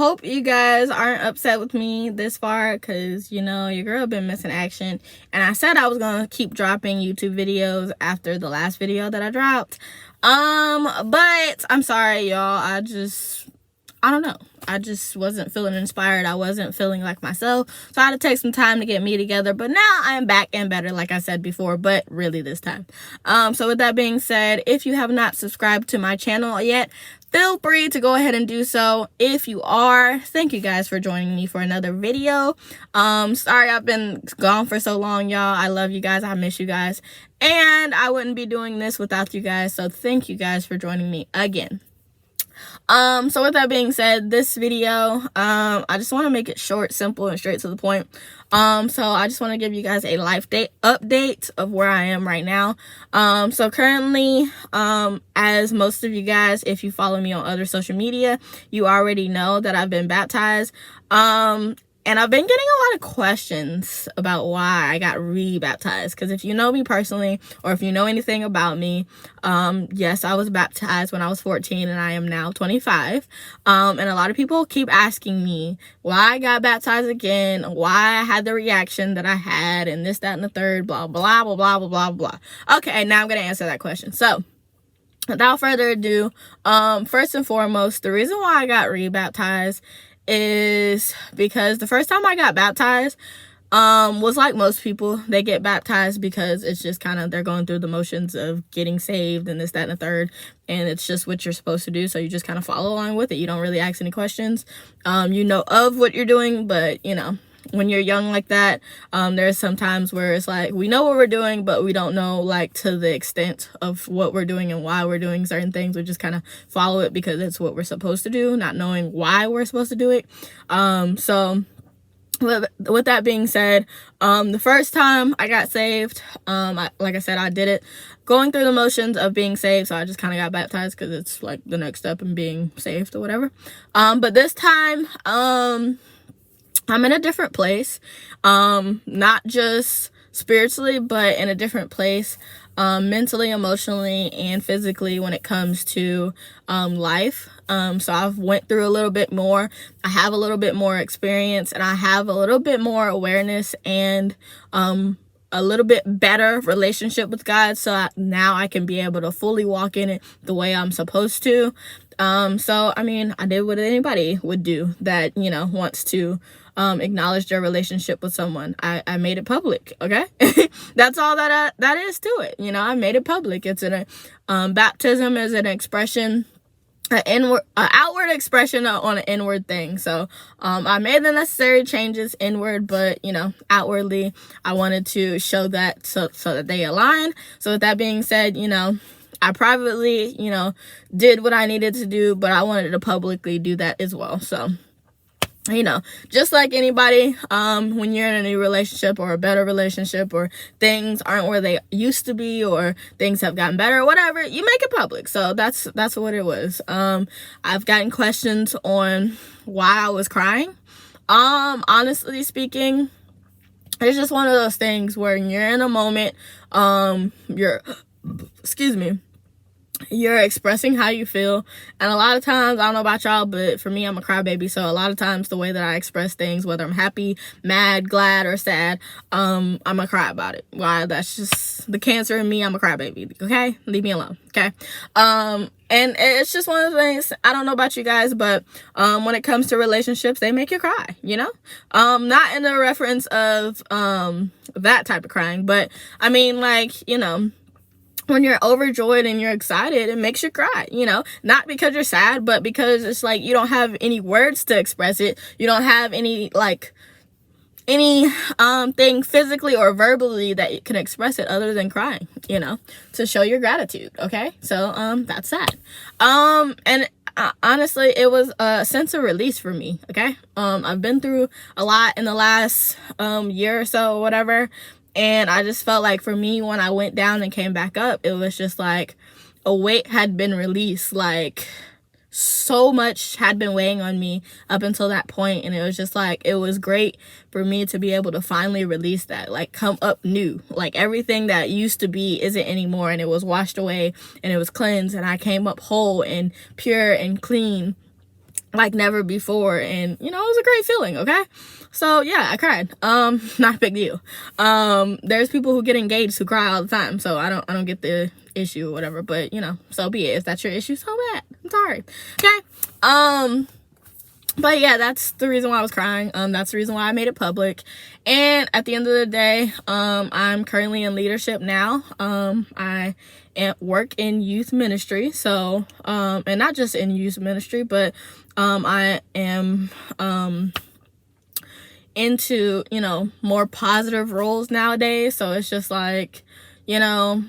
hope you guys aren't upset with me this far, because, you know, your girl been missing action. And I said I was going to keep dropping YouTube videos after the last video that I dropped. But I'm sorry, y'all. I don't know. I just wasn't feeling inspired. I wasn't feeling like myself. So I had to take some time to get me together. But now I am back and better, like I said before, but really this time. So with that being said, if you have not subscribed to my channel yet, feel free to go ahead and do so. If you are, thank you guys for joining me for another video. Sorry I've been gone for so long, y'all. I love you guys. I miss you guys. And I wouldn't be doing this without you guys. So thank you guys for joining me again. So with that being said, this video, I just want to make it short, simple, and straight to the point. So I just want to give you guys a life date update of where I am right now. So currently, as most of you guys, if you follow me on other social media, you already know that I've been baptized. And I've been getting a lot of questions about why I got rebaptized. Because if you know me personally, or if you know anything about me, yes, I was baptized when I was 14 and I am now 25. And a lot of people keep asking me why I got baptized again, why I had the reaction that I had, and this, that, and the third, blah, blah, blah, blah, blah, blah, blah. Okay, now I'm going to answer that question. So, without further ado, first and foremost, the reason why I got rebaptized is because the first time I got baptized was like most people. They get baptized because it's just kind of, they're going through the motions of getting saved and this, that, and the third, and it's just what you're supposed to do, so you just kind of follow along with it. You don't really ask any questions. You know of what you're doing, but you know, when you're young like that, there's some times where it's like, we know what we're doing, but we don't know like to the extent of what we're doing and why we're doing certain things. We just kind of follow it because it's what we're supposed to do, not knowing why we're supposed to do it. So with that being said, the first time I got saved, like I said, I did it going through the motions of being saved, so I just kind of got baptized because it's like the next step in being saved or whatever. But this time, I'm in a different place, not just spiritually, but in a different place, mentally, emotionally, and physically when it comes to life. So I've went through a little bit more. I have a little bit more experience, and I have a little bit more awareness and a little bit better relationship with God. So now I can be able to fully walk in it the way I'm supposed to. So I mean, I did what anybody would do that, you know, wants to acknowledge their relationship with someone. I made it public. Okay. That's all that is to it. You know, I made it public. It's baptism is an expression, an outward expression on an inward thing. So I made the necessary changes inward, but you know, outwardly I wanted to show that so that they align. So with that being said, you know, I privately, you know, did what I needed to do, but I wanted to publicly do that as well. So, you know, just like anybody, when you're in a new relationship or a better relationship, or things aren't where they used to be, or things have gotten better or whatever, you make it public. So that's what it was. I've gotten questions on why I was crying. Honestly speaking, it's just one of those things where you're in a moment, you're expressing how you feel, and a lot of times, I don't know about y'all, but for me, I'm a crybaby. So a lot of times the way that I express things, whether I'm happy, mad, glad, or sad, I'm gonna cry about it. Why? That's just the cancer in me. I'm a crybaby. Okay, leave me alone. Okay. And it's just one of the things. I don't know about you guys, but when it comes to relationships, they make you cry, you know. Not in the reference of that type of crying, but I mean, like, you know, when you're overjoyed and you're excited, it makes you cry, you know, not because you're sad, but because it's like you don't have any words to express it. You don't have any thing physically or verbally that can express it other than crying, you know, to show your gratitude. Okay. So, that's that. And honestly, it was a sense of release for me. Okay. I've been through a lot in the last, year or so, whatever. And I just felt like for me, when I went down and came back up, it was just like a weight had been released. Like so much had been weighing on me up until that point, and it was just like, it was great for me to be able to finally release that, like come up new, like everything that used to be isn't anymore, and it was washed away and it was cleansed, and I came up whole and pure and clean. like never before, and you know, it was a great feeling. Okay, so yeah, I cried. Not a big deal. There's people who get engaged who cry all the time, so I don't get the issue or whatever, but you know, so be it. If that's your issue, so bad. I'm sorry. Okay. But yeah, that's the reason why I was crying. That's the reason why I made it public. And at the end of the day, I'm currently in leadership now. I work in youth ministry. So, and not just in youth ministry, but I am into, you know, more positive roles nowadays. So it's just like, you know,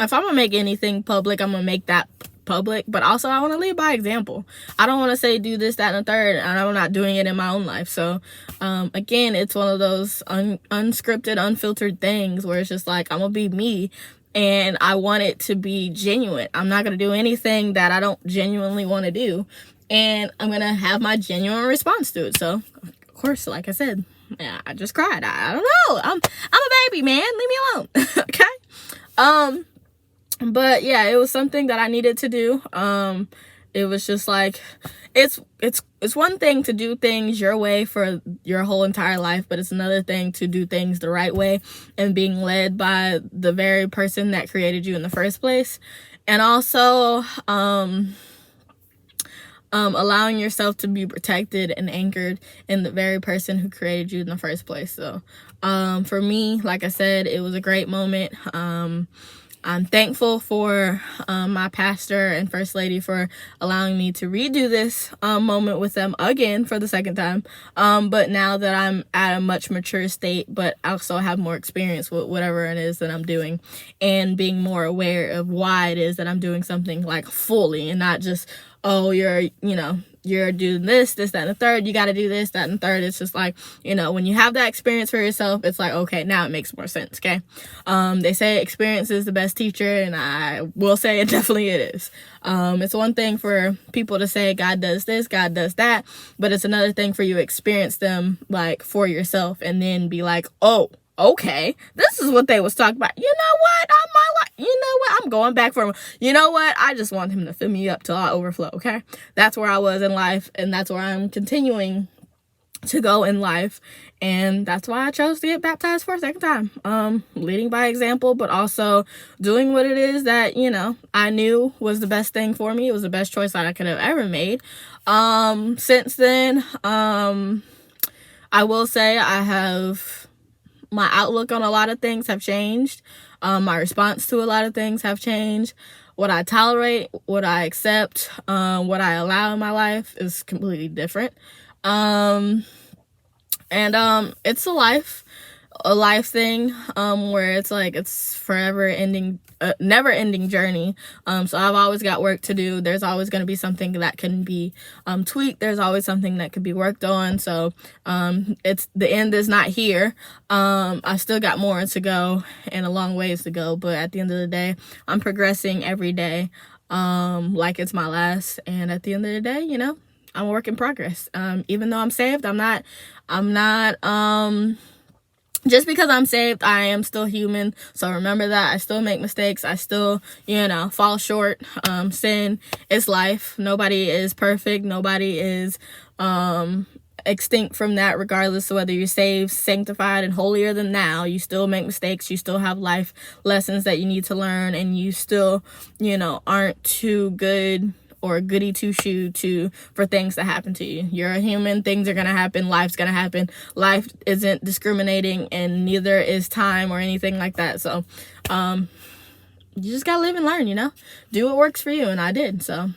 if I'm gonna make anything public, I'm gonna make that public, but also I want to lead by example. I don't want to say do this, that, and the third, and I'm not doing it in my own life. So again, it's one of those unscripted, unfiltered things where it's just like, I'm gonna be me, and I want it to be genuine. I'm not gonna do anything that I don't genuinely want to do, and I'm gonna have my genuine response to it. So of course, like I said, yeah, I just cried. I don't know, I'm a baby, man, leave me alone. Okay. But yeah, it was something that I needed to do. It was just like, it's one thing to do things your way for your whole entire life, but it's another thing to do things the right way and being led by the very person that created you in the first place. And also, allowing yourself to be protected and anchored in the very person who created you in the first place. So, for me, like I said, it was a great moment. I'm thankful for my pastor and first lady for allowing me to redo this moment with them again for the second time. But now that I'm at a much mature state, but I also have more experience with whatever it is that I'm doing, and being more aware of why it is that I'm doing something like fully, and not just, oh, you're doing this, that, and the third. You got to do this, that, and the third. It's just like, you know, when you have that experience for yourself, it's like, okay, now it makes more sense. Okay. They say experience is the best teacher, and I will say it definitely it is. It's one thing for people to say God does this, God does that, but it's another thing for you to experience them like for yourself and then be like, oh, okay, this is what they was talking about. You know what? I'm going back for him. You know what? I just want him to fill me up till I overflow. Okay. That's where I was in life, and that's where I'm continuing to go in life. And that's why I chose to get baptized for a second time. Leading by example, but also doing what it is that, you know, I knew was the best thing for me. It was the best choice that I could have ever made. Since then, I will say my outlook on a lot of things have changed. My response to a lot of things have changed. What I tolerate, what I accept, what I allow in my life is completely different. It's a life thing, where it's like, it's forever ending, never ending journey. So I've always got work to do. There's always going to be something that can be, tweaked. There's always something that could be worked on. So, it's, the end is not here. I still got more to go and a long ways to go, but at the end of the day, I'm progressing every day, like it's my last. And at the end of the day, you know, I'm a work in progress. Even though I'm saved, I'm not, just because I'm saved, I am still human. So remember that. I still make mistakes. I still, you know, fall short. Sin is life. Nobody is perfect. Nobody is extinct from that, regardless of whether you're saved, sanctified, and holier than thou. You still make mistakes. You still have life lessons that you need to learn, and you still, you know, aren't too good or goody two-shoe for things to happen to you. You're a human. Things are gonna happen. Life's gonna happen. Life isn't discriminating, and neither is time or anything like that. So you just gotta live and learn, you know, do what works for you. And I did. So,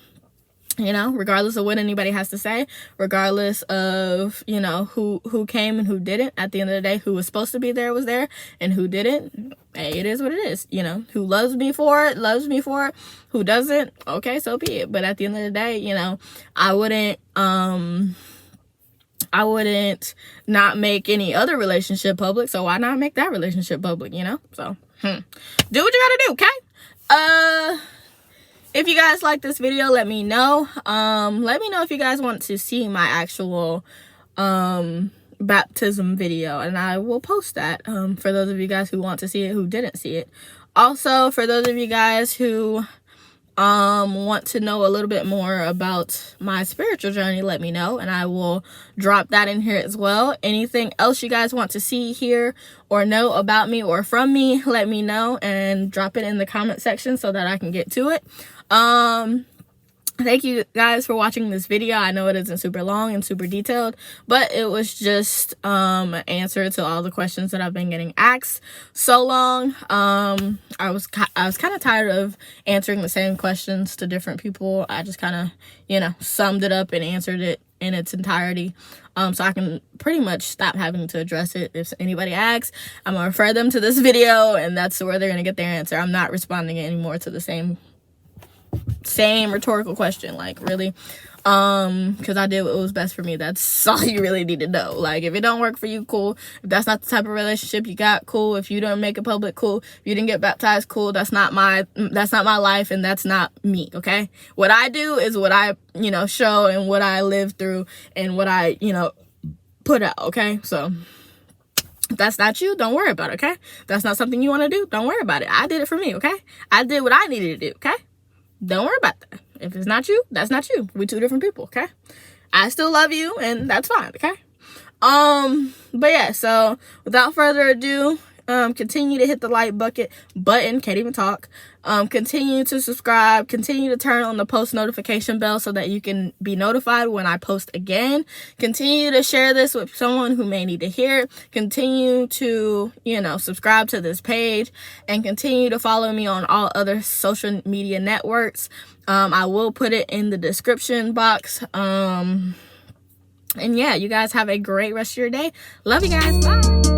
you know, regardless of what anybody has to say, regardless of, you know, who came and who didn't, at the end of the day, who was supposed to be there was there, and who didn't, hey, it is what it is. You know, who loves me for it, who doesn't, okay, so be it. But at the end of the day, you know, I wouldn't not make any other relationship public, so why not make that relationship public, you know? So, do what you gotta do, okay? If you guys like this video, let me know. Let me know if you guys want to see my actual baptism video, and I will post that for those of you guys who want to see it, who didn't see it. Also, for those of you guys who want to know a little bit more about my spiritual journey, let me know, and I will drop that in here as well. Anything else you guys want to see, hear, or know about me or from me, let me know and drop it in the comment section so that I can get to it. Thank you guys for watching this video. I know it isn't super long and super detailed, but it was just an answer to all the questions that I've been getting asked so long. I was kind of tired of answering the same questions to different people. I just kind of, you know, summed it up and answered it in its entirety, so I can pretty much stop having to address it. If anybody asks, I'm gonna refer them to this video, and that's where they're gonna get their answer. I'm not responding anymore to the same rhetorical question, like, really, because I did what was best for me. That's all you really need to know. Like, if it don't work for you, cool. If that's not the type of relationship you got, cool. If you don't make it public, cool. If you didn't get baptized, cool. That's not my life, and that's not me. Okay, what I do is what I, you know, show, and what I live through, and what I, you know, put out. Okay, so if that's not you, don't worry about it. Okay, if that's not something you want to do, don't worry about it. I did it for me. Okay, I did what I needed to do. Okay, don't worry about that. If it's not you, that's not you. We're two different people, okay? I still love you, and that's fine, okay? But yeah, so without further ado, continue to hit the like button, can't even talk. Continue to subscribe, continue to turn on the post notification bell so that you can be notified when I post again. Continue to share this with someone who may need to hear it. Continue to, you know, subscribe to this page, and continue to follow me on all other social media networks. I will put it in the description box. And yeah, you guys have a great rest of your day. Love you guys. Bye.